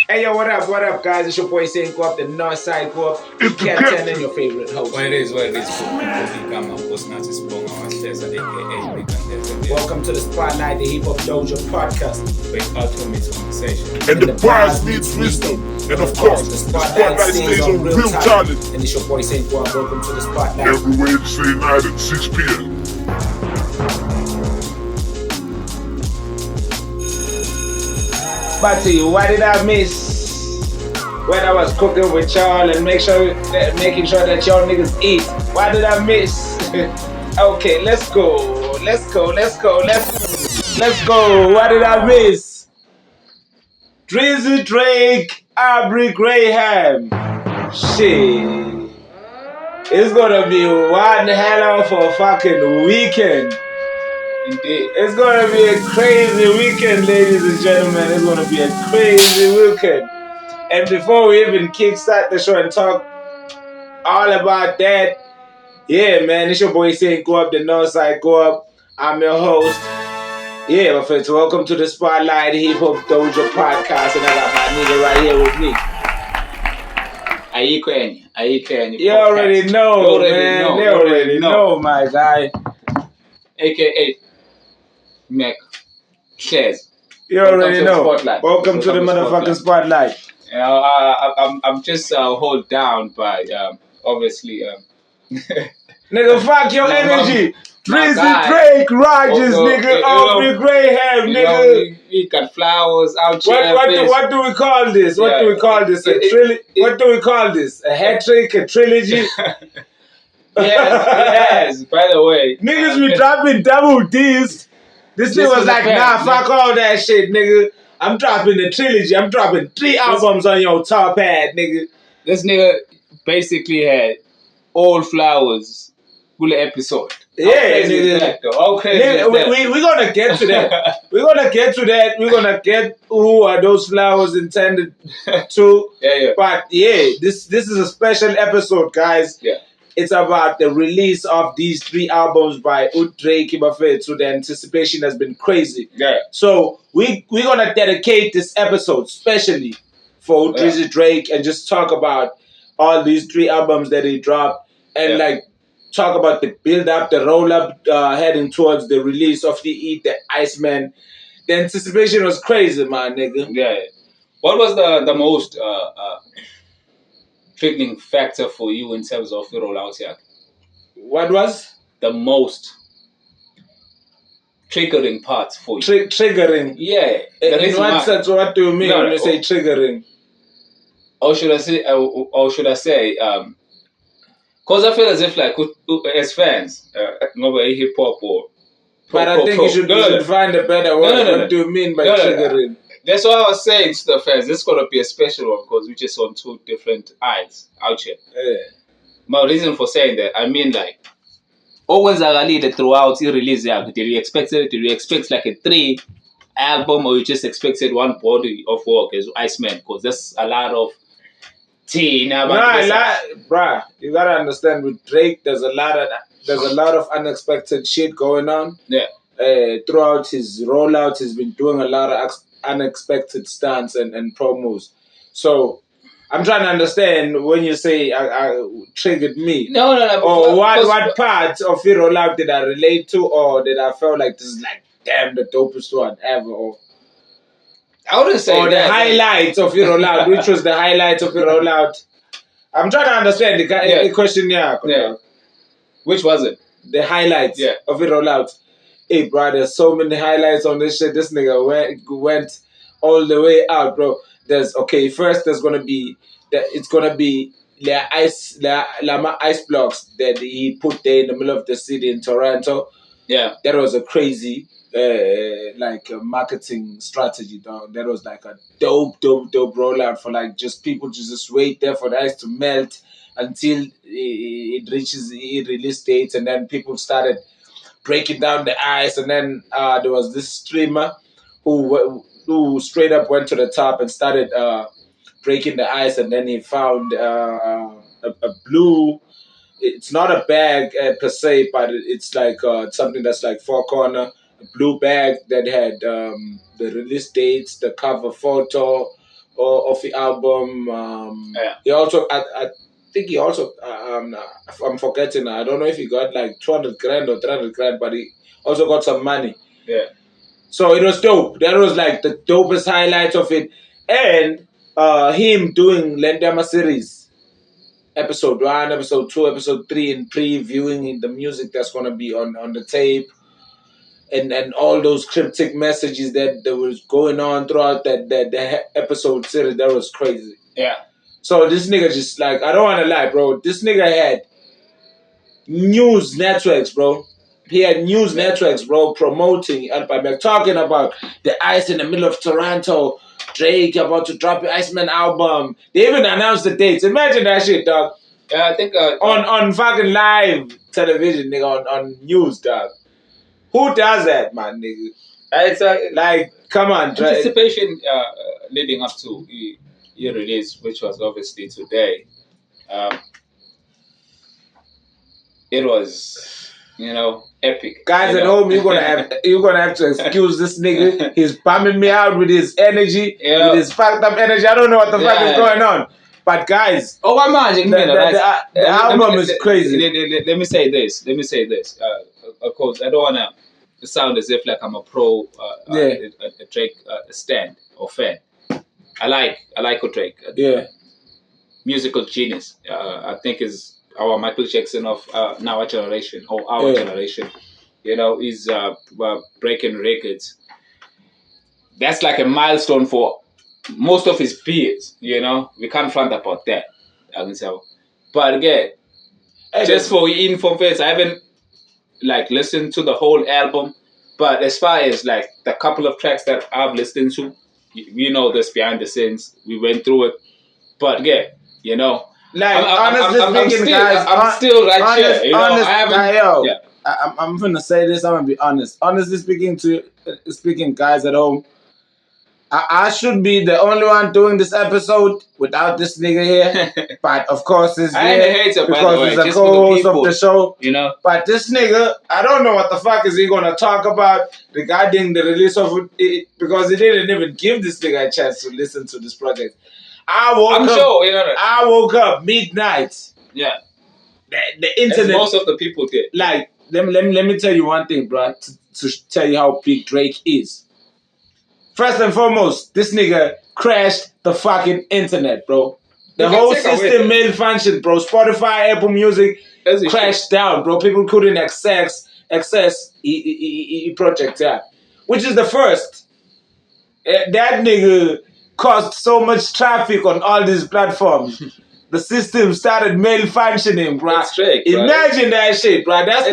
Hey yo, what up, guys? It's your boy SaintGuap, the Northside Guap, Captain, and your favorite host. What it is. Welcome to the Spotlight, the Hip Hop DOJO podcast. With ultimate conversation. And the prize needs wisdom. And of course, the spotlight stays on real talent. And it's your boy SaintGuap. Welcome to the Spotlight. Every Wednesday night at 6 p.m. Batty, what did I miss when I was cooking with y'all and making sure that y'all niggas eat? What did I miss? Okay, let's go. Let's go. What did I miss? Drizzy Drake, Aubrey Graham. Shit. It's gonna be one hell of a fucking weekend. Indeed. It's gonna be a crazy weekend, ladies and gentlemen. It's gonna be a crazy weekend. And before we even kickstart the show and talk all about that, yeah, man, it's your boy SaintGuap, the Northside Guap. I'm your host. Yeah, my friends, welcome to the Spotlight Hip Hop DOJO podcast, and I got my nigga right here with me. You already know, man. They already know, my guy. AKA Hleza. You already know. Welcome to the motherfucking Spotlight. I'm just hold down by obviously Nigga, fuck your energy. Drizzy Drake, Rogers, nigga, Aubrey Graham, nigga. We got flowers out here. What do we call this? What do we call this? What do we call this? A hat trick, a trilogy? Yes. By the way, niggas be dropping double D's. This nigga was like, nah, fuck all that shit, nigga. I'm dropping the trilogy. I'm dropping 3 albums on your top hat, nigga. This nigga basically had all flowers. Full episode. Yeah, nigga. We're gonna get to that. We're gonna get who are those flowers intended to. Yeah. But yeah, this is a special episode, guys. Yeah. It's about the release of these 3 albums by Drake. So the anticipation has been crazy. Yeah. So we're gonna dedicate this episode specially for Drizzy Drake and just talk about all these 3 albums that he dropped and talk about the build up, the roll up, heading towards the release of the Iceman. The anticipation was crazy, man, nigga. Yeah. What was the most triggering factor for you in terms of the rollout here? What was the most triggering part for you? Triggering. Yeah. In what sense? What do you mean when you say triggering? Or should I say? Because I feel as if, like, as fans, nobody hip hop or. But I think you should find a better word. What do you mean by triggering? That's what I was saying to the fans. This is going to be a special one because we just on 2 different eyes out here. Yeah. My reason for saying that, I mean, like, always throughout the release, did you expect like a 3 album or you just expected 1 body of work as Iceman? Because that's a lot of tea. Bruh, you gotta understand with Drake, there's a lot of unexpected shit going on. Yeah. Throughout his rollout, he's been doing a lot of unexpected stunts and promos. So I'm trying to understand when you say I triggered me. No. Or what part of your rollout did I relate to, or did I feel like this is like damn the dopest one ever? Or I wouldn't say or that. The highlights of your rollout, which was the highlights of your rollout. I'm trying to understand the question. Yeah. Which was it? The highlights of your rollout. Hey, bro, there's so many highlights on this shit. This nigga went all the way out, bro. First there's gonna be the ice blocks that he put there in the middle of the city in Toronto. Yeah, that was a crazy marketing strategy, dog. That was like a dope rollout for like just people to just wait there for the ice to melt until it reaches the release dates, and then people started breaking down the ice, and then there was this streamer who straight up went to the top and started breaking the ice, and then he found a blue. It's not a bag per se, but it's like something that's like 4-corner, a blue bag that had the release dates, the cover photo, of the album. He also, I think he also, I'm forgetting. I don't know if he got like 200 grand or 300 grand, but he also got some money. Yeah. So it was dope. That was like the dopest highlight of it, and him doing Lendama series, episode 1, episode 2, episode 3, and previewing the music that's gonna be on the tape. And all those cryptic messages that was going on throughout that episode series, that was crazy. Yeah. So this nigga just like, I don't want to lie, bro. This nigga had news networks, bro. He had news networks, bro, promoting Alphabet, talking about the ice in the middle of Toronto. Drake about to drop the Iceman album. They even announced the dates. Imagine that shit, dog. Yeah, I think on fucking live television, nigga, on news, dog. Who does that, man, nigga? It's like, come on, anticipation leading up to your release, which was obviously today. It was, epic. Guys at home, you're gonna have to excuse this nigga. He's bumming me out with his energy, with his fucked up energy. I don't know what the fuck is going on. But guys, the album is crazy. Let me say this. Of course, I don't wanna sound as if like I'm a pro a Drake stan or fan. I like Drake. Musical genius. I think is our Michael Jackson of our generation or our generation. He's breaking records. That's like a milestone for most of his peers. We can't front about that. I can say, but again, just for info, I haven't listened to the whole album, but as far as like the couple of tracks that I've listened to, this behind the scenes, we went through it. But honestly speaking, guys, I'm still right here. I'm gonna say this. I'm gonna be honest. Honestly speaking, guys at home, I should be the only one doing this episode without this nigga here. But of course, he's here because he's a co-host of the show. But this nigga, I don't know what the fuck is he gonna talk about regarding the release of it, because he didn't even give this nigga a chance to listen to this project. I woke up midnight. Yeah. The internet. As most of the people did. Like, let me tell you one thing, bro, to tell you how big Drake is. First and foremost, this nigga crashed the fucking internet, bro. The whole system malfunctioned, bro. Spotify, Apple Music crashed down, bro. People couldn't access project, which is the first. That nigga caused so much traffic on all these platforms. The system started malfunctioning, bro. Imagine that shit, bro. That's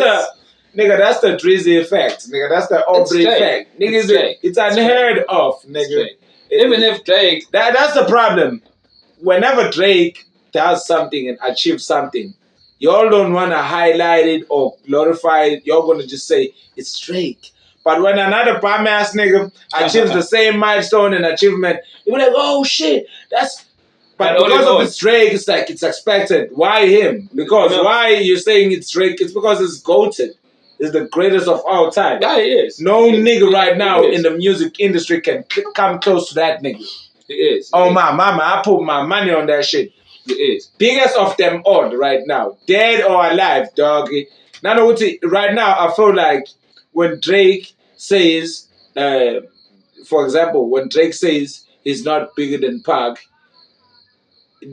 the Drizzy effect, nigga. That's the Aubrey effect. Nigga, it's unheard of, nigga. Even if Drake... That's the problem. Whenever Drake does something and achieves something, y'all don't want to highlight it or glorify it. You're going to just say, it's Drake. But when another bum-ass nigga achieves the same milestone and achievement, you're like, oh, shit, that's... But because of it's Drake, it's like, it's expected. Why him? Because why you're saying it's Drake? It's because it's goated. Is the greatest of all time. Yeah, he is. No nigga right now in the music industry can come close to that nigga. He is. My mama, I put my money on that shit. He is. Biggest of them all right now. Dead or alive, dog. Right now, I feel like when Drake says, for example, when Drake says he's not bigger than Pac,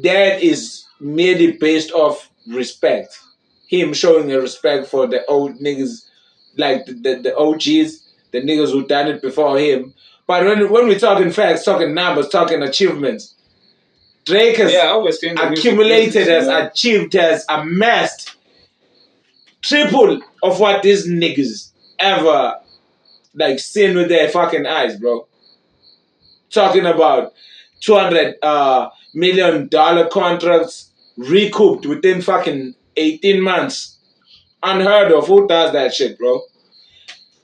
that is merely based off respect. Him showing a respect for the old niggas, like the OGs, the niggas who done it before him. But when we're talking facts, talking numbers, talking achievements, Drake has accumulated, has achieved, has amassed triple of what these niggas ever seen with their fucking eyes, bro. Talking about $200 million contracts recouped within fucking 18 months. Unheard of. Who does that shit, bro?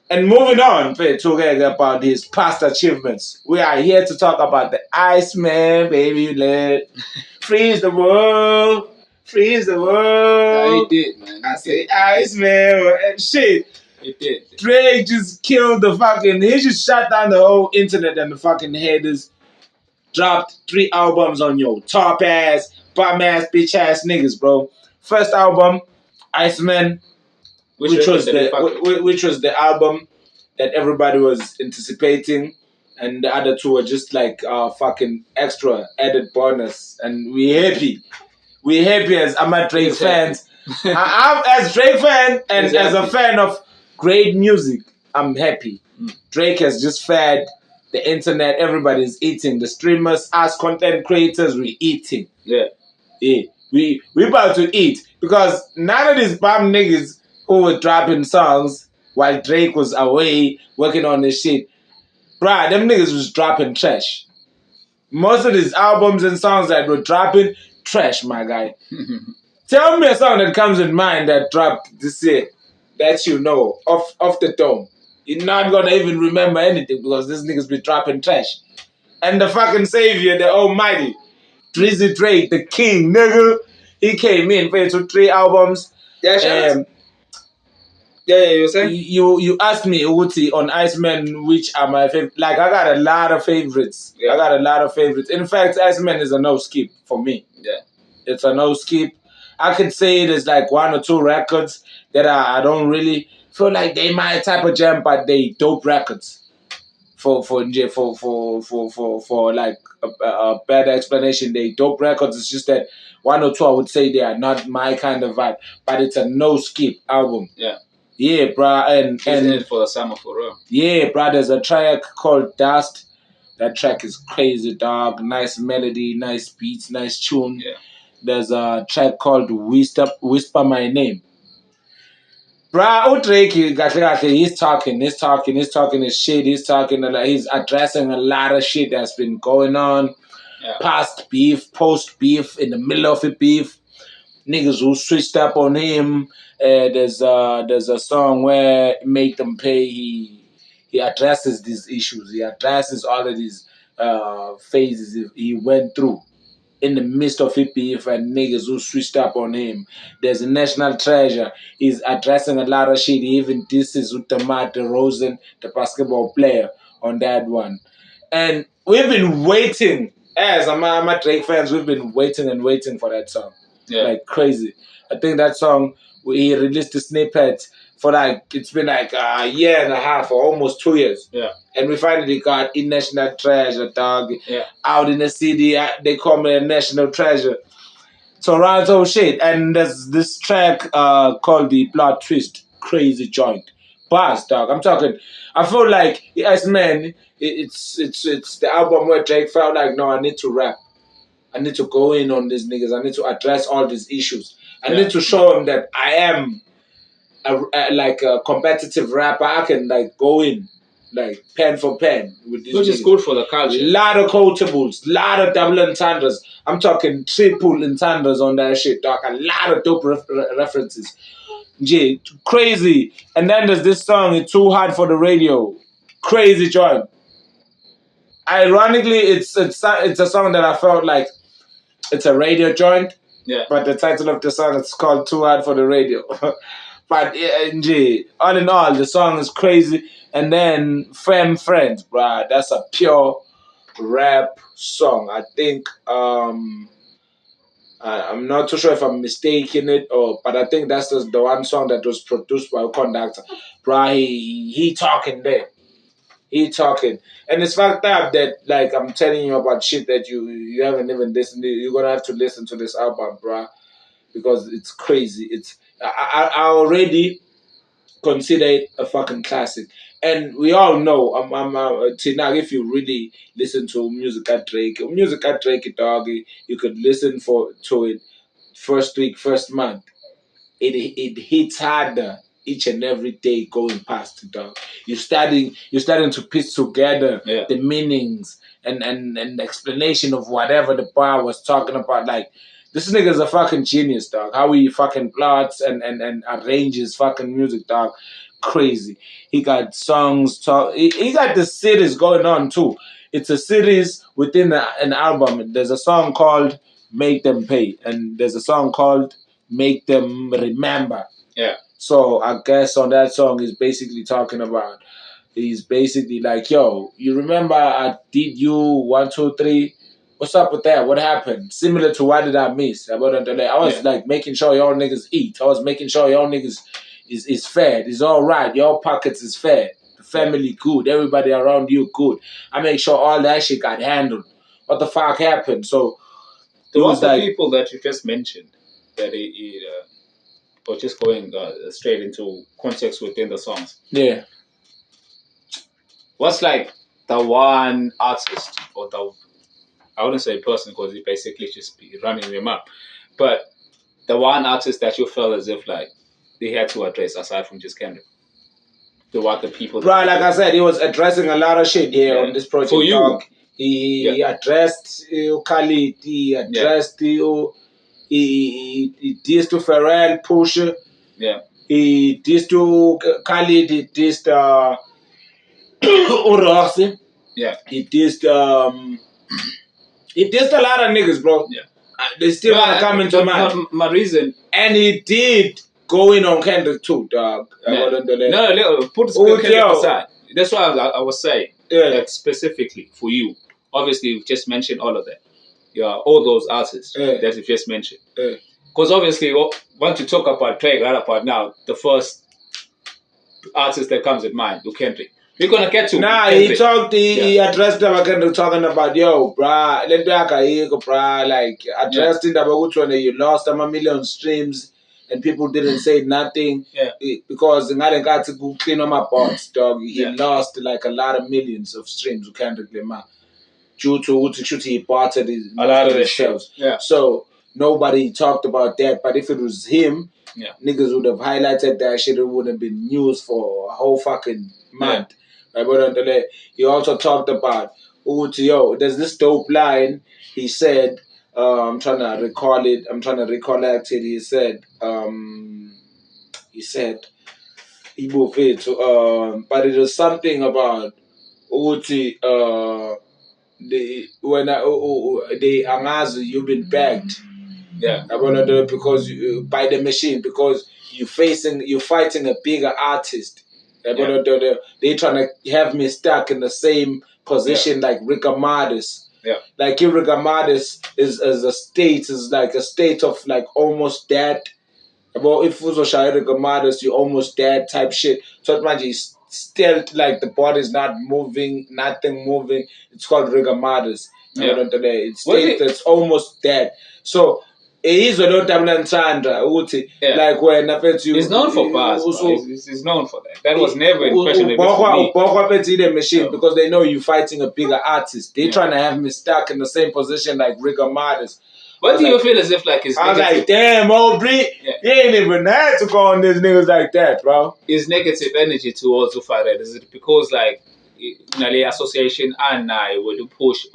And moving on, talking about his past achievements. We are here to talk about the Iceman, baby. Freeze the world. Freeze the world. Yeah, he did, man. I say Iceman. Shit. He did. Drake just killed he just shut down the whole internet and the fucking haters. dropped 3 albums on your top ass, bum ass, bitch ass niggas, bro. First album, Iceman, which was the album that everybody was anticipating, and the other 2 were just like fucking extra added bonus, and we happy. We happy as Ahmad Drake fans. I'm as Drake fan and as a fan of great music. I'm happy. Drake has just fed the internet. Everybody's eating. The streamers, us content creators, we eating. Yeah. We about to eat because none of these bum niggas who were dropping songs while Drake was away working on this shit, bruh, them niggas was dropping trash. Most of these albums and songs that were dropping, trash, my guy. Tell me a song that comes in mind that dropped this year that you know off the dome. You're not gonna even remember anything because this niggas be dropping trash. And the fucking savior, the almighty, Drizzy Drake, the king, nigga, he came in, played 3 albums. Yeah, you were saying? You asked me, Uti, on Iceman, which are my favorite. Like, I got a lot of favorites. Yeah. I got a lot of favorites. In fact, Iceman is a no skip for me. Yeah. It's a no skip. I could say there's like 1 or 2 records that I don't really feel like they my type of jam, but they dope records. For like a better explanation, they dope records. It's just that 1 or 2 I would say they are not my kind of vibe, but it's a no skip album. Yeah. Yeah, bruh, and it for the summer for real. Yeah, bruh, there's a track called Dust. That track is crazy, dog. Nice melody, nice beats, nice tune. Yeah. There's a track called Whisper My Name. Bruh, Drake, he's talking his shit. He's addressing a lot of shit that's been going on. Yeah. Past beef, post beef, in the middle of it beef. Niggas who switched up on him. There's a song where Make Them Pay. He addresses these issues. He addresses all of these phases he went through in the midst of it beef and niggas who switched up on him. There's a National Treasure. He's addressing a lot of shit. He even disses DeMar DeRozan, the basketball player, on that one. And we've been waiting, as I'm Drake fans, we've been waiting and waiting for that song. Yeah. Like crazy. I think that song, he released the snippet for it's been like a year and a half or almost 2 years. Yeah. And we finally got in National Treasure, dog. Yeah. Out in the city, they call me a National Treasure. Toronto shit. And there's this track called The Plot Twist. Crazy joint. Bars, dog. I'm talking, I feel like, yes, man, it's the album where Drake felt like, no, I need to rap. I need to go in on these niggas. I need to address all these issues. I need to show them that I am a competitive rapper. I can like go in like pen for pen with these which niggas. is good for the culture. A lot of quotables, lot of double entendres. I'm talking triple entendres on that shit, dog. A lot of dope references. J, crazy. And then there's this song, It's Too Hard for the Radio. Crazy joint. Ironically, it's a song that I felt like it's a radio joint. Yeah. But the title of the song is called Too Hard for the Radio. But all in all, the song is crazy. And then Friends, bruh, that's a pure rap song. I think I'm not too sure if I'm mistaken it, but I think that's the one song that was produced by Conductor. Bruh, he talking there. He talking. And it's fucked up that, like, I'm telling you about shit that you haven't even listened to. You're going to have to listen to this album, bruh, because it's crazy. I already consider it a fucking classic. And we all know, Tinag, if you really listen to music at Drake, dog, you could listen to it first week, first month. It hits harder each and every day going past it, dog. You're starting to piece together the meanings and the explanation of whatever the bar was talking about. Like, this nigga's a fucking genius, dog. How he fucking plots and arranges fucking music, dog. Crazy. He got songs, he got the series going on too. It's a series within an album. There's a song called Make Them Pay, and there's a song called Make Them Remember. Yeah. So I guess on that song he's basically talking about, he's basically like, yo, you remember I did you 1, 2, 3? What's up with that? What happened? Similar to Why Did I Miss? I was like making sure y'all niggas eat. I was making sure y'all niggas is fed. Is all right. Your pockets is fed. The family good. Everybody around you good. I make sure all that shit got handled. What the fuck happened? So there was the people that you just mentioned that or just going straight into context within the songs. Yeah. What's like the one artist or I wouldn't say person because he basically just be running them up, but the one artist that you felt as if like they had to address aside from just Kendrick? The people. Right, like I said, he was addressing a lot of shit here on this project. For you. Dog. He addressed Khalid, he addressed he dissed to Pharrell, Pusha. Yeah. He dissed to Khalid, he dissed Urasi. Yeah. He dissed a lot of niggas, bro. Yeah. They still want to come into mind. My reason. And he did go in on Kendrick too, dog. No, put Kendrick aside. That's why I was saying that specifically for you. Obviously, you've just mentioned all of that. Yeah, all those artists that you just mentioned. Because obviously, once you talk about Drake right about now, the first artist that comes in mind is Kendrick. We're gonna get to Kendrick. He addressed them again talking about bruh, like addressed it about which one you lost a million streams and people didn't say nothing. Because in I got to clean on my box, dog. He lost like a lot of millions of streams with Kendrick Lamar. Due to he parted a lot of the shows. So nobody talked about that. But if it was him, niggas would have highlighted that shit. It would have been news for a whole fucking month. He also talked about there's this dope line. He said, I'm trying to recall it. I'm trying to recollect it. He said, he moved it but it was something about the angazi you've been bagged, because by the machine, because you're fighting a bigger artist. They trying to have me stuck in the same position like Rick Amadis. Like if Rick Amadis is a state of like almost dead. About if Fuzo Rick Amadis, you almost dead type shit. So imagine still like the body's not moving, nothing moving. It's called rigor mortis. It's state that's almost dead. So he's a lot of Sandra. Like when he's known for bars. He's known for that. That was never in question. Machine because they know you're fighting a bigger artist. They're trying to have me stuck in the same position like rigor mortis. What do you feel as if like his I was like, damn, Aubrey, you ain't even had to call on these niggas like that, bro. His negative energy towards Ufare, is it because like the association and I would push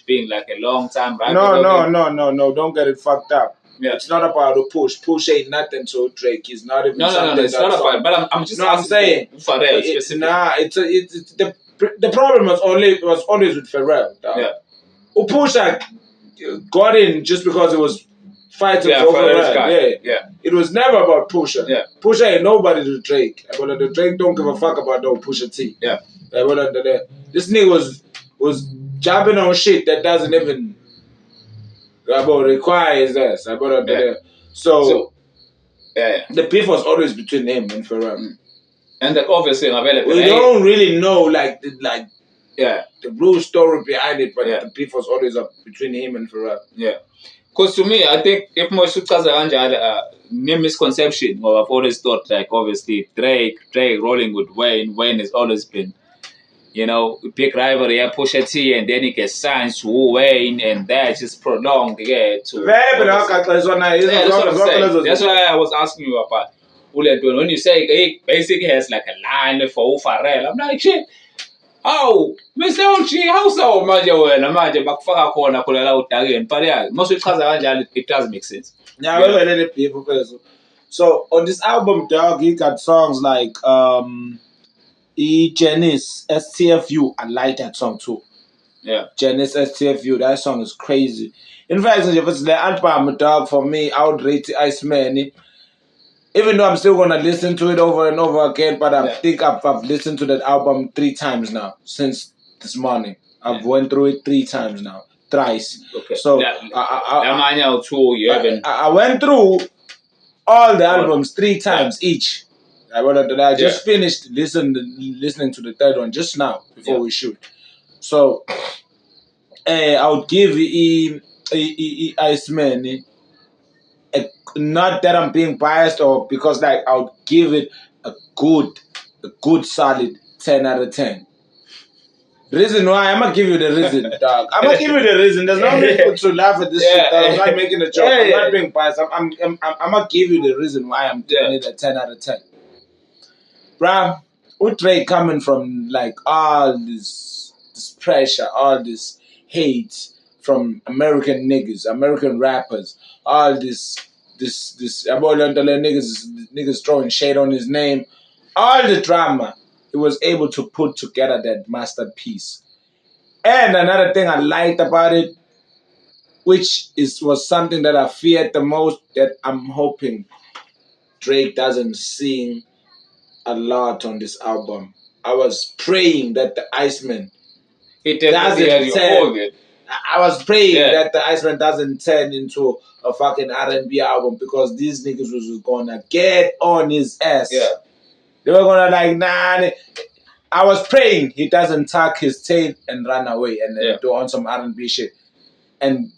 being like a long time rival? No, don't get it fucked up. It's not about the push. Push ain't nothing to Drake. He's not even something it's not about. But I'm just I'm saying Pharrell specifically. The problem was always with Pharrell. Pusha got in just because it was fighting for Pharrell. It was never about Pusha. Pusha ain't nobody to Drake. The Drake don't give a fuck about no Pusha T. This nigga was jabbing on shit that doesn't even require his ass. So the beef was always between him and Pharrell. And obviously available. We don't really know the real story behind it, but the beef was always up between him and Pharrell. Because to me, I think if Moshukaza had a misconception, well, I've always thought like obviously Drake rolling with Wayne has always been, big rivalry, Pusha T, and then he gets signed to Wayne, and that just prolonged that's why I was asking you about when you say he basically has like a line for Pharrell. I'm like, shit. Oh, Mr. Uchi, how so manje wena manje bakufaka khona la udakeni. But yeah, masichaza kanjalo it does make sense. So on this album, dog, he got songs like Janice STFU. I like that song too. Janice STFU, that song is crazy. In fact, if it's the album, dog, for me, I would rate Iceman. Even though I'm still gonna listen to it over and over again, but I think I've listened to that album 3 times now since this morning. I've went through it 3 times now. thrice. Okay. So I went through all the albums 3 times each. I just finished listening to the third one just now before we shoot. So I would give Iceman, not that I'm being biased or because like I would give it a good solid 10 out of 10. Reason why I'm gonna give you the reason, dog. I'm gonna give you the reason. There's no need to laugh at this shit, dog. I'm not making a joke. I'm not being biased. I'm gonna give you the reason why I'm giving it a 10 out of 10. Bruh, with Drake coming from like all this pressure, all this hate from American niggas, American rappers, all this niggas throwing shade on his name, all the drama. He was able to put together that masterpiece. And another thing I liked about it, which was something that I feared the most, that I'm hoping Drake doesn't sing a lot on this album. I was praying that the Iceman I was praying that the Iceman doesn't turn into a fucking R&B album, because these niggas was gonna get on his ass. Yeah. They were gonna like, nah. I was praying he doesn't tuck his tail and run away and then do on some R&B shit. And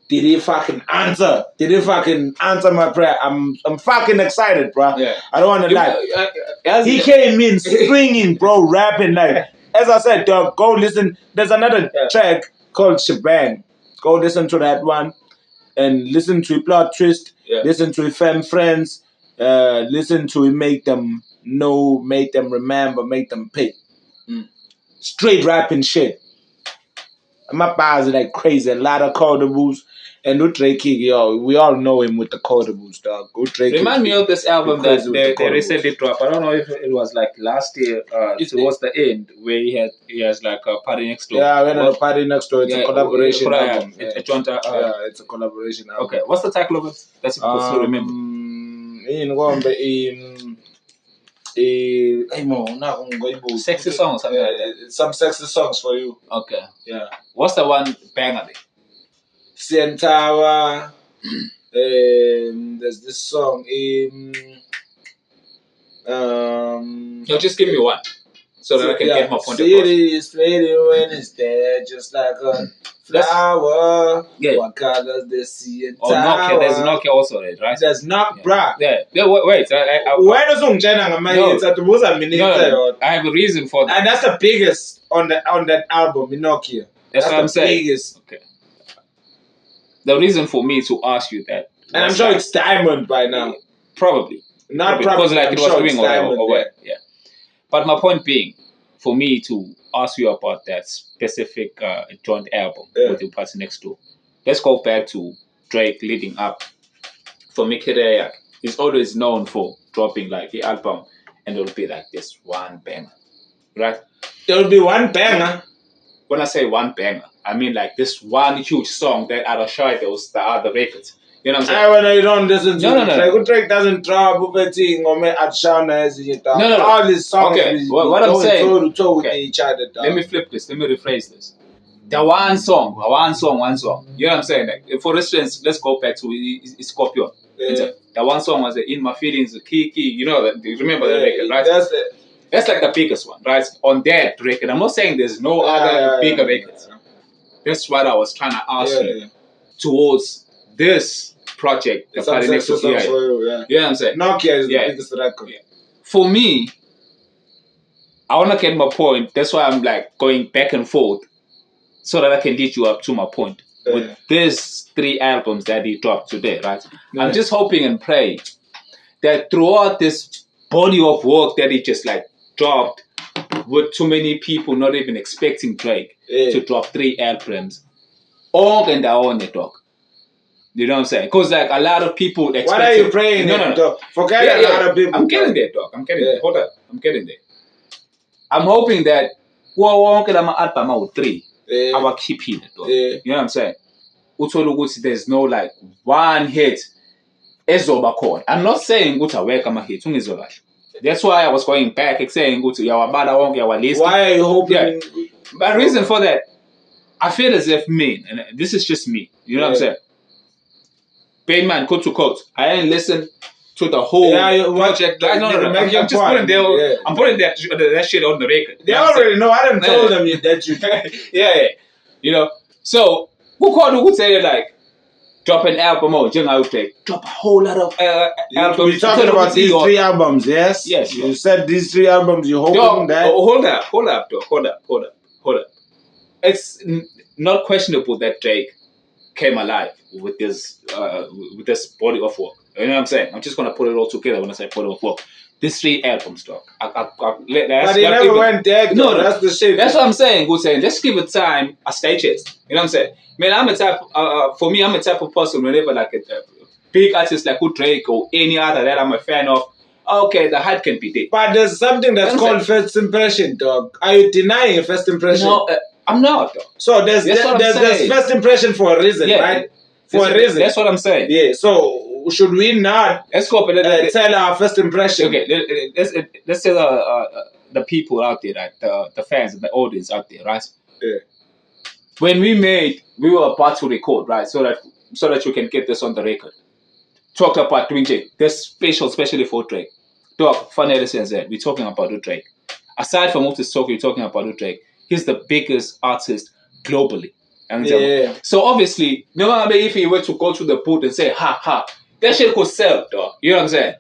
did he fucking answer? Did he fucking answer my prayer? I'm fucking excited, bro. Yeah. I don't want to lie. He came in swinging, bro, rapping like. As I said, dog, go listen. There's another track called Shebang. Go listen to that one and listen to Plot Twist. Yeah. Listen to Femme Friends. Listen to Make Them Know, Make Them Remember, Make Them Pay. Straight rapping shit. My bars are like crazy. A lot of quotables. And Drake, yo, we all know him with the quotables, dog. Remind me of this album that they recently dropped. I don't know if it was like last year, towards the end, where he has like a Party Next Door. Yeah, when a Party Next Door, it's a collaboration album. It's a collaboration album. Okay, what's the title of it? That's supposed to remember. Sexy songs, something like that. Some sexy songs for you. Okay. Yeah. What's the one banger? Tower. There's this song. Just give me one, so that I can get my point across. It's ready when it's there, just like a flower. Yeah. What colors they see in tower? There's Nokia also, right? There's not, bruh. Yeah. Wait. Why does I have a reason for that. And that's the biggest on that album, Nokia. That's what I'm saying. Biggest. Okay. The reason for me to ask you that, and I'm sure it's Diamond by now. Probably. Not probably. Because like it was doing or yeah. But my point being, for me to ask you about that specific joint album with the Party Next Door, let's go back to Drake leading up. For me, he's always known for dropping like the album, and it'll be like this one banger, right? There will be one banger. When I say one banger, I mean like this one huge song that outshadows the other records. You know what I'm saying? When you don't listen to Like Drake doesn't drop everything or make No. All these songs what I'm saying, toe to toe with each other. Dog. Let me flip this. Let me rephrase this. The one song. You know what I'm saying? Like, for instance, let's go back to Scorpion. Yeah. The one song was In My Feelings, Kiki. You know that? Do you remember that record, right? That's it. That's like the biggest one, right? On that record. I'm not saying there's no other bigger records. That's what I was trying to ask you towards this project. The Party Next Door. You know what I'm saying? Nokia is the biggest record. Yeah. For me, I want to get my point. That's why I'm like going back and forth so that I can lead you up to my point. With these 3 albums that he dropped today, right? I'm just hoping and praying that throughout this body of work that he just like dropped, with too many people not even expecting Drake to drop 3 albums, all in their own network. You know what I'm saying? Because like a lot of people expect. What are you praying? No. Forget a lot of people. I'm getting there, dog. I'm getting there. Hold up. I'm getting there. I'm hoping that album 3. I will keep hitting, dog. You know what I'm saying? There's no like one hit. I'm not saying I'm a hit. That's why I was going back and saying why are you hoping? Yeah. But reason for that, I feel as if me, and this is just me, you know what I'm saying? Pain man, quote to quote. I ain't listened to the whole project. No. I'm just putting I'm putting that shit on the record. They already know. I done told them that you. yeah. You know. So who would say like drop an album or drop a whole lot of albums. We're talking about these 3 albums, yes? Yes. You said these 3 albums. You hoping that? Hold up. It's not questionable that Drake came alive with this body of work. You know what I'm saying? I'm just gonna put it all together when I say body of work. These 3 albums, dog. But he never went dead. No, that's the shit. That's what I'm saying. Good saying. Let's give it time. A stages. You know what I'm saying? Man, I'm a type. For me, I'm a type of person. Whenever like a big artist like Drake or any other that I'm a fan of, okay, the hype can be there. But there's something that's called first impression, dog. Are you denying a first impression? No, I'm not, dog. So there's first impression for a reason, right? For a reason. That's what I'm saying. Yeah. So should we not tell our first impression? Okay, let's tell the people out there, right? The fans, the audience out there, right? Yeah. When we were about to record, right? So that you can get this on the record. Talked about doing this special, especially for Drake. Dog, funny sense that we're talking about Drake. Aside from what is talking, we're talking about Drake. He's the biggest artist globally. And so obviously, no matter if he were to go to the booth and say, ha, that shit could sell, dog. You know what I'm saying?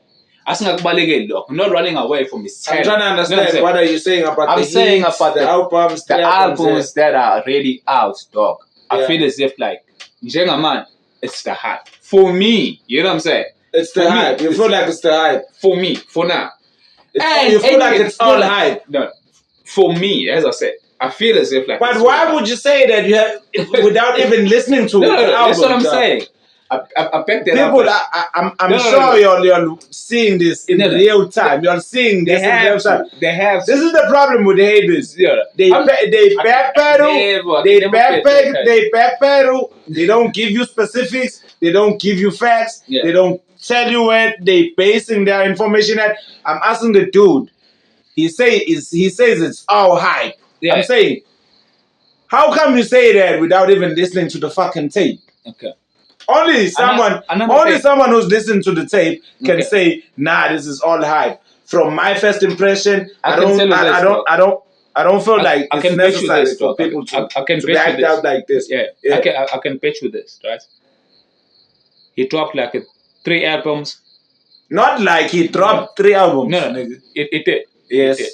I'm not running away from his channel. I'm trying to understand, you know what are you saying about I'm saying hits, about the albums that are already out, dog. I feel as if like, man, it's the hype. For me, you know what I'm saying? It's the hype. You feel like it's the hype. For me, for now. You feel like it's all hype. No. For me, as I said, I feel as if like. But why would you say that you have without even listening to the album? That's what I'm saying. I bet that people. I'm sure you're seeing this in real time. You're seeing this in real time. This is the problem with the haters. Yeah. They backpedal. They backpedal. They don't give you specifics. They don't give you facts. Yeah. They don't tell you where they basing their information at. I'm asking the dude. He says it's all hype. Yeah. I'm saying, how come you say that without even listening to the fucking tape? Okay. Only someone who's listened to the tape can say, nah, this is all hype. From my first impression, I don't feel like it's necessary for people to act out like this. Yeah. I can bet you this, right? He dropped like 3 albums. Not like he dropped 3 albums. No, it did. Yes. It did.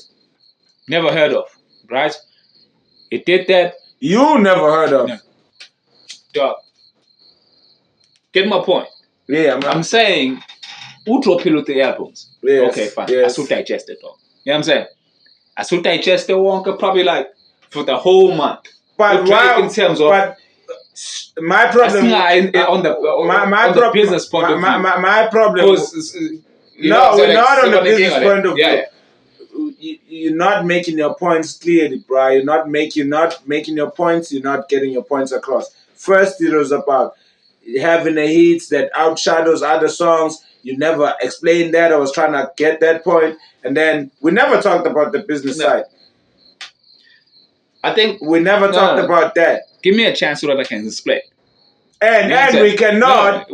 Never heard of, right? It did that. You never heard of. No. Dog. Get my point. Yeah, I'm saying, who dropped 3 albums? Yes. Okay, fine. Yes. I should digest it, dog. You know what I'm saying? I should digest the one probably like for the whole month. But why? In terms of. My problem on the business point of view. My problem. No, we're not on the business point of view. Yeah. You're not making your points clearly, bro. You're not making your points. You're not getting your points across. First, it was about having the hits that outshadows other songs. You never explained that. I was trying to get that point, and then we never talked about the business side. I think we never talked about that. Give me a chance so that I can explain. And we cannot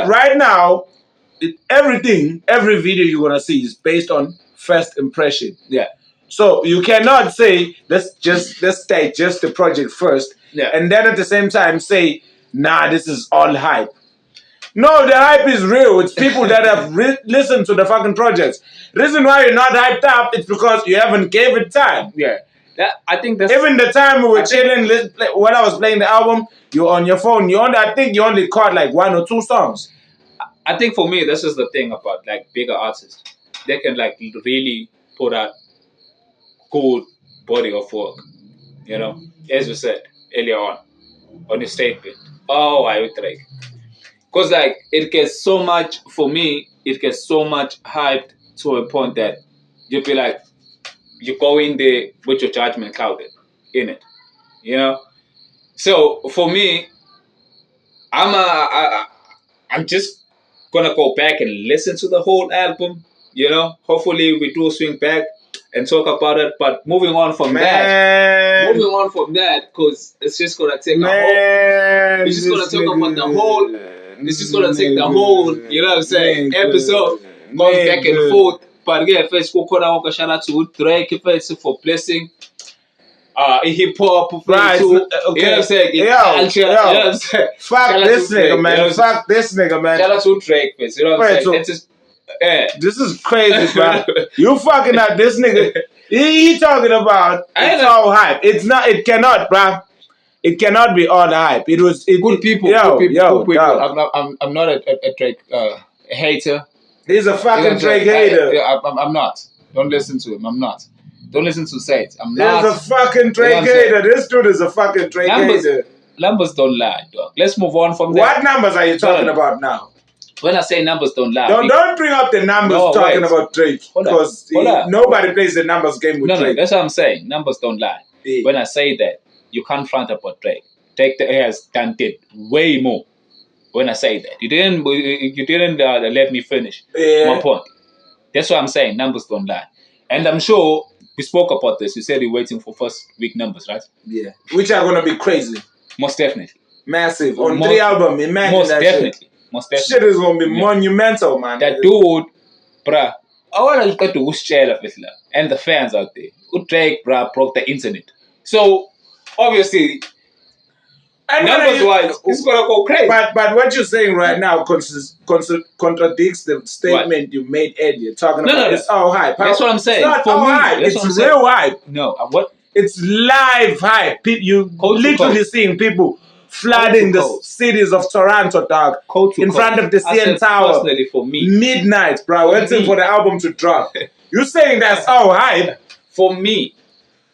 right now. Every video you're gonna see is based on first impression. Yeah. So you cannot say let's take just the project first, and then at the same time say, nah, this is all hype. No, the hype is real. It's people that have listened to the fucking projects. Reason why you're not hyped up is because you haven't gave it time. Yeah. I think that's even the time we were chilling when I was playing the album, you're on your phone. I think you only caught like 1 or 2 songs. I think for me, this is the thing about like bigger artists. They can like really put out good body of work. You know, as we said earlier on your statement. Oh, I would like. Because like it gets so much, for me, it gets so much hyped to a point that you'll be like, you go in there with your judgment clouded in it, you know. So for me, I'm just gonna go back and listen to the whole album, you know. Hopefully we do swing back and talk about it. But moving on from that, because it's just gonna take a whole. It's just gonna talk about the whole. It's just gonna take the whole. You know what I'm saying? Episode goes back and forth. But yeah, first we'll call shout out to Drake first for blessing. In hip hop, right? Too. Okay. You know what I'm saying? Yo, you know what I'm saying? Fuck this nigga, man. Fuck this nigga, man. Shout out to Drake, first. You know what I'm saying? It's just, this is crazy, bro. You fucking at this nigga. He talking about it's all hype. It's not. It cannot, bro. It cannot be all hype. It was good people. Good people. I'm not a Drake hater. He's a fucking Drake hater. I'm not. Don't listen to him. I'm not. Don't listen to Saint. I'm not. He's a fucking Drake hater. This dude is a fucking Drake hater. Numbers don't lie, dog. Let's move on from that. What numbers are you talking about now? When I say numbers don't lie, don't bring up the numbers talking about Drake, because nobody plays the numbers game with Drake. No, that's what I'm saying. Numbers don't lie. Yeah. When I say that, you can't front about Drake. Drake has done it way more. When I say that, you didn't let me finish my point. That's what I'm saying. Numbers don't lie, and I'm sure we spoke about this. You said you're waiting for first week numbers, right? Yeah, which are gonna be crazy. Most definitely. Massive on 3 albums. Imagine most that definitely. Shit. Most definitely. Shit is gonna be monumental, man. That dude, bruh. I want to get to Ushchela and the fans out there. Drake, bruh, broke the internet. So obviously, numbers wise, it's gonna go crazy. But what you're saying right now contradicts the statement you made earlier. Talking about it's all hype. That's what I'm saying. It's not all hype. It's real hype. No, what? It's live hype. You literally seeing people flooding the cities of Toronto, dog, in front of the CN Tower. Personally, for me, midnight, bro, waiting for the album to drop. You saying that's all hype? For me,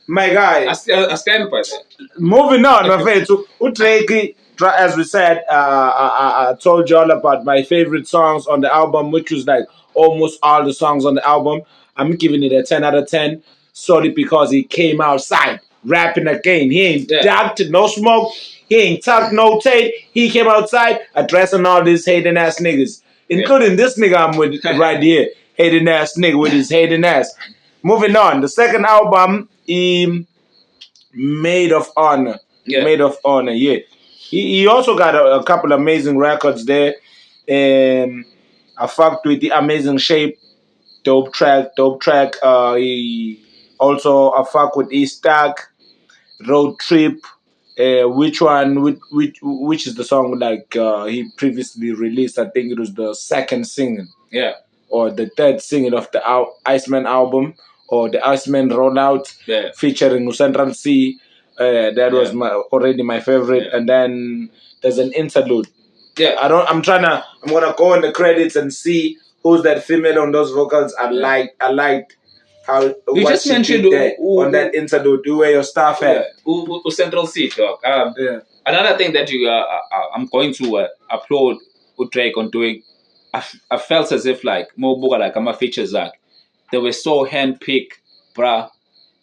my guy, I stand by that. Moving on, my friend. So, Utreki, as we said, I told you all about my favorite songs on the album, which was like almost all the songs on the album. I'm giving it a 10 out of 10. Solely because he came outside rapping again. He ain't ducked, no smoke. He ain't tucked, no tape. He came outside addressing all these hating ass niggas, including this nigga I'm with right here, hating ass nigga with his hating ass. Moving on, the second album, Maid of Honor. Yeah. Maid of Honor, yeah. He also got a couple amazing records there. I fucked with the Amazing Shape, dope track. He also I fuck with E-Stack, Road Trip. Which is the song like he previously released? I think it was the second single. Yeah. Or the third single of the Iceman album, or the Iceman Rollout, featuring Central C. That was already my favorite. And then there's an interlude. Yeah. I'm gonna go in the credits and see who's that female on those vocals. I liked how you just mentioned on that interlude, the way your staff had. Central C, dog. Another thing that I'm going to applaud Drake on doing, I felt as if like I'm a feature Zach. They were so handpicked, bruh,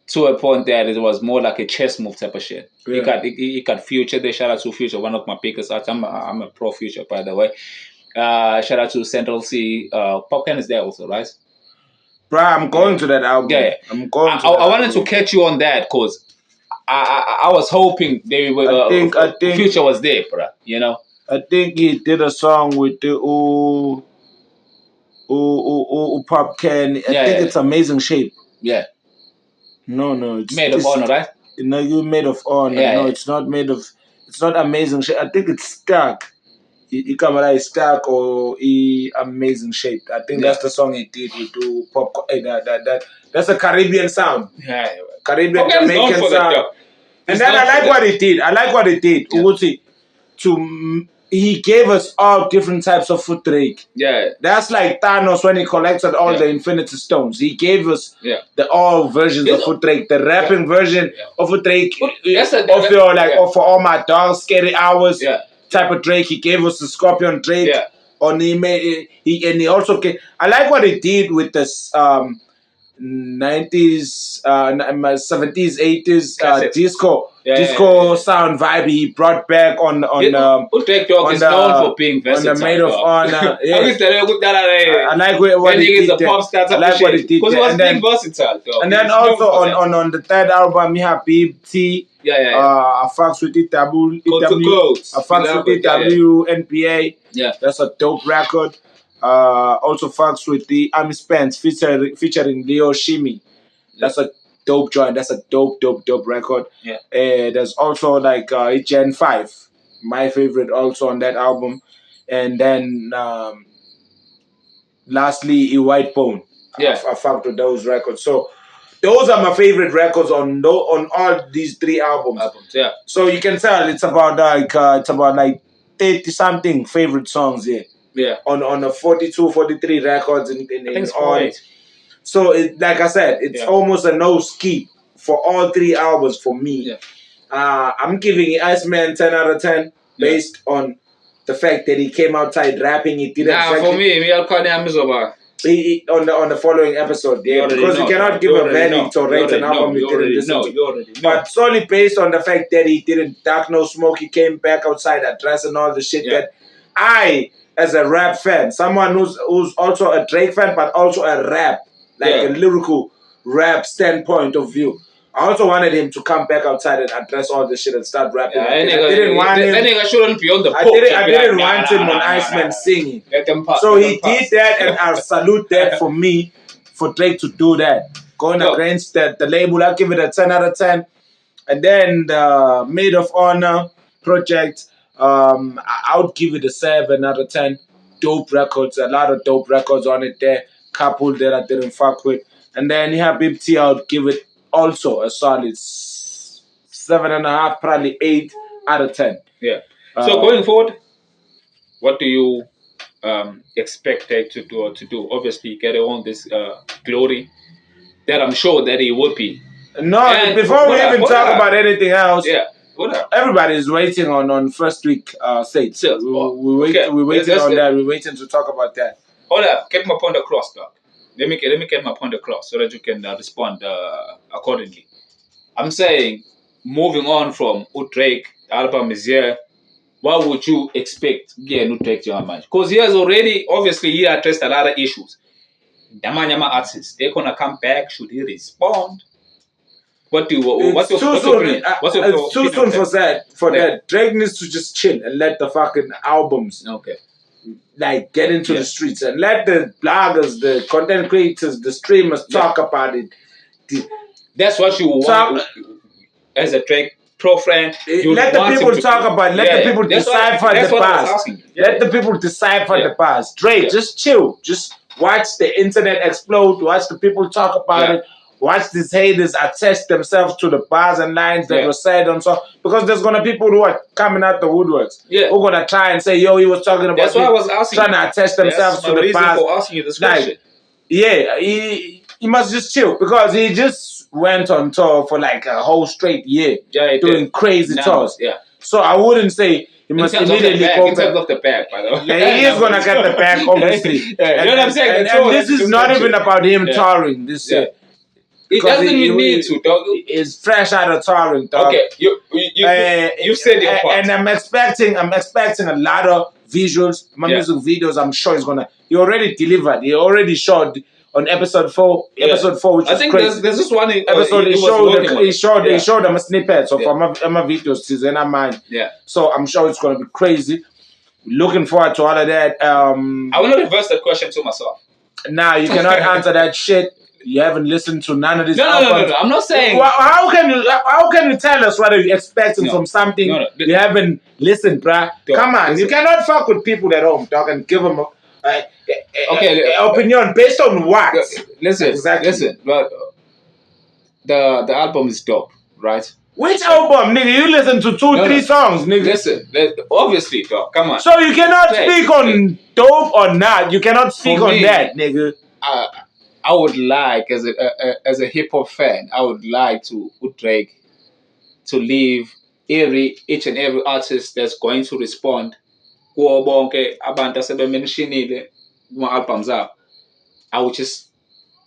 to a point that it was more like a chess move type of shit. Yeah. He got Future. They shout out to Future, one of my biggest artists. I'm a pro Future, by the way. Shout out to Central C. Popcan is there also, right? Bruh, I'm going to that album. Yeah. I'm going to I wanted to catch you on that because I was hoping they were. I think Future was there, bruh. You know. I think he did a song with the Popcan. I think it's Amazing Shape. Yeah. No, it's Made of Honor, right? No, you Made of Honor. It's not Made of. It's not Amazing Shape. I think it's Stack. He come out Stack or Amazing Shape. I think that's the song he did. He do pop. That's a Caribbean sound. Yeah. Caribbean Jamaican sound. And then I like what he did. Yeah. He gave us all different types of foot Drake. Yeah. That's like Thanos when he collected all the Infinity Stones. He gave us the all versions of foot Drake. The rapping version of foot Drake. For all my dogs, scary hours type of Drake. He gave us the Scorpion Drake. Yeah. And he also gave, I like what he did with this 90s, 70s, 80s Classics. disco sound vibe he brought back on Utrek Dog is known for being versatile. On the Maid of Honor. Yeah. I like what he did. I like what he did. Because he was being versatile. Dog. And then also on the third album, HABIBT. I fucks with it. I fucks with it. WNPA. Yeah. That's a dope record. Also fucks with the Army Spence featuring Leo Shimi. That's a dope joint. That's a dope record. Yeah. There's also like Gen 5, my favorite also on that album. And then lastly, White Bone. Yeah. I fucked with those records. So those are my favorite records on all these three albums. Yeah. So you can tell it's about like 30 something favorite songs here. Yeah. On the 42, 43 records in all. So like I said, it's almost a no skip for all three albums for me. Yeah. I'm giving Iceman 10 out of 10 based on the fact that he came outside rapping. He didn't. For me, I'll call him on the following episode, because you cannot give a verdict or rate an album you didn't listen to. But solely based on the fact that he didn't Dark No Smoke, he came back outside addressing all the shit that I, as a rap fan, someone who's also a Drake fan, but also a rap, a lyrical rap standpoint of view. I also wanted him to come back outside and address all this shit and start rapping. I didn't want him. That nigga shouldn't be on the I didn't want him on Iceman singing. So he did that, and I salute that for me, for Drake to do that. Going against the label, I'll give it a 10 out of 10. And then the Maid of Honor project, I would give it a 7 out of 10. Dope records, a lot of dope records on it there. Couple that I didn't fuck with. And then HABIBT, I would give it also a solid 7.5, probably 8 out of 10. Yeah. So going forward, what do you expect Drake to do? Obviously, carry on this glory that I'm sure that he would be. No, and before we even talk about anything else, everybody is waiting on first week Saint. We're waiting on that. We're waiting to talk about that. Hold up, get my point across, dog. Let me get my point across so that you can respond accordingly. I'm saying, moving on from Drake, the album is here. What would you expect again Drake to have? Because he has already, obviously, he addressed a lot of issues. Yama artists, they're gonna come back. Should he respond? What's too soon for that. Drake needs to just chill and let the fucking albums get into the streets and let the bloggers, the content creators, the streamers talk about it. That's what you want as a Drake pro friend. Let the people talk about it. Let the people decipher the past. Let the people decipher the past. Drake, just chill. Just watch the internet explode. Watch the people talk about it. Watch these haters attach themselves to the bars and lines that were said on so, because there's gonna be people who are coming out the woodworks. Who are gonna try and say, yo, he was talking about. That's why I was asking. Trying to attach themselves to the bars. For asking you this question. He must just chill, because he just went on tour for like a whole straight year, doing crazy tours. So I wouldn't say he must immediately go in terms of the bag, by the way. He is gonna get the bag, obviously. You know what I'm saying? And this is not even about him touring. This it doesn't need to, dog. It's fresh out of touring, dog. Okay, you said your part. And I'm expecting a lot of visuals. My music videos, I'm sure he already delivered. He already showed on episode 4. Episode 4, which I think crazy. there's this one episode. He showed them a snippets of my videos. In our mind. So I'm sure it's gonna be crazy. Looking forward to all of that. I want to reverse that question to myself. Nah, you cannot answer that shit. You haven't listened to none of this. No. I'm not saying. Well, how can you tell us what you're expecting from something you haven't listened, bruh? Come on, you cannot fuck with people at home, dog, and give them opinion based on what? Listen. But the album is dope, right? Which album, nigga? You listen to 2-3 songs, nigga. Listen, obviously, dog. Come on. So you cannot speak on dope or not. You cannot speak on that, nigga. I would like, as a hip hop fan, I would like to Drake to leave each and every artist that's going to respond. Kuo bonke abantu asebementionile kuma albums up. I would just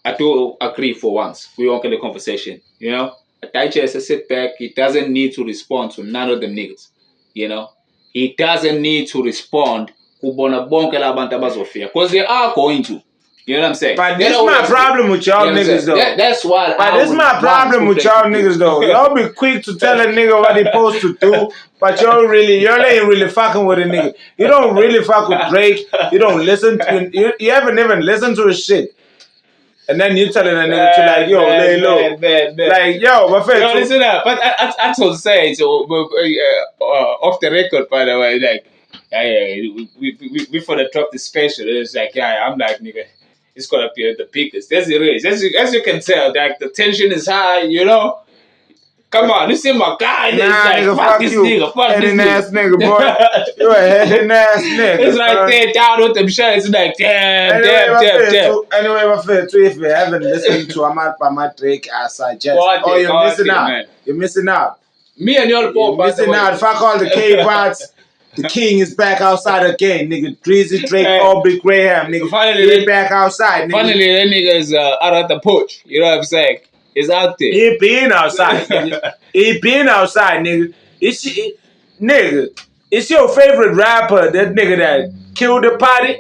I do agree for once. We won't get the conversation. You know, a digest sit back. He doesn't need to respond to none of them niggas. You know, he doesn't need to respond because they are going to. You know what I'm saying? But this is my problem with y'all niggas though. That's what. But this is my problem with y'all niggas though. Y'all be quick to tell a nigga what he supposed to do, but y'all ain't really fucking with a nigga. You don't really fuck with Drake. You don't listen to you haven't even listened to his shit. And then you telling a nigga to like, yo, lay low. Like, yo, my friend. Yo, listen up. But I told say so off the record, by the way, like, we for the drop the special. It's like, I'm like, nigga, it's gonna be the biggest. That's it is. As you can tell, like the tension is high, you know. Come on, this is my guy. Nah, like, nigga, fuck this you. Nigga, fuck heading this ass nigga, boy. You a heading ass nigga. It's like they're down with them shots. It's like, damn. Anyway, my friend, if you haven't listened to my Drake, I suggest. You're missing out. Man. You're missing out. Me and your boy, missing out. Fuck all the K-bots. The king is back outside again, nigga. Drizzy, Drake, Aubrey Graham, nigga. Finally, back outside, nigga. Finally, that nigga is out of the porch. You know what I'm saying? He's out there. He been outside, nigga. He been outside, nigga. Nigga, it's your favorite rapper, that nigga that killed the party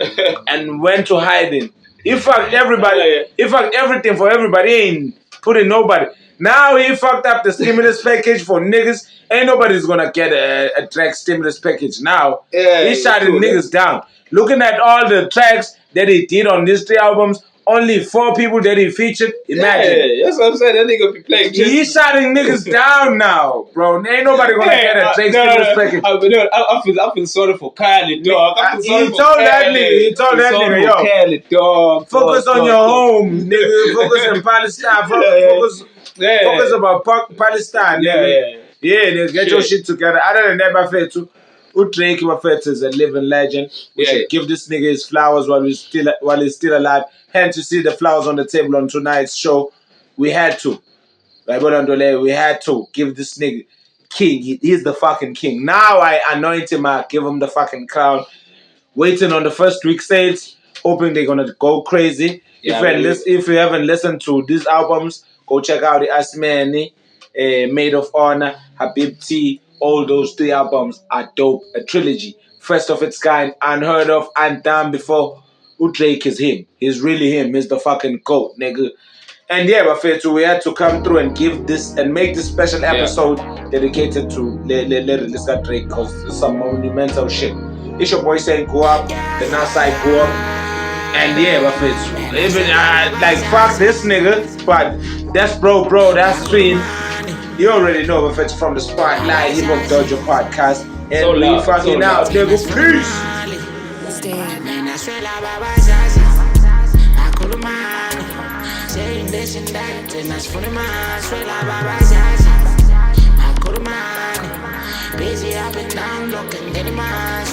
and went to hiding. He fucked everybody. He fucked everything for everybody. He ain't putting nobody. Now he fucked up the stimulus package for niggas. Ain't nobody's gonna get a Drake stimulus package now. He shutting niggas down. Looking at all the tracks that he did on these 3 albums, only 4 people that he featured. Imagine. Yeah, that's what I'm saying. That nigga be playing. He's shutting niggas down now, bro. Ain't nobody gonna get a Drake stimulus package. I feel sorry for Kylie, dog. He told that nigga, yo, Kylie, dog. Focus on your home, nigga. Focus on Palestine. Focus about Palestine, nigga. Yeah, nigga, get your shit together. Other than that, my friend, too, Drake, my friend, is a living legend. We should give this nigga his flowers while he's still alive. Hence, you see the flowers on the table on tonight's show. We had to. We had to give this nigga king. He's the fucking king. Now I anoint him. I give him the fucking crown. Waiting on the first week sales. Hoping they're gonna go crazy. If you haven't listened to these albums, go check out the Asmani, Maid of Honor, HABIBT. All those 3 albums are dope. A trilogy. First of its kind. Unheard of. Undone before. Drake is him. He's really him. He's the fucking GOAT, nigga. And yeah, my friend, so we had to come through and give this and make this special episode dedicated to Hleza Drake because it's some monumental shit. It's your boy SaintGuap, the Northside Guap. And yeah, my friend, so even like fuck this nigga, but that's bro, that's stream. You already know, my friends, from the Spotlight Hip Hop DOJO podcast. And so we fucking out, nigga. Peace. Busy up and down, looking, getting my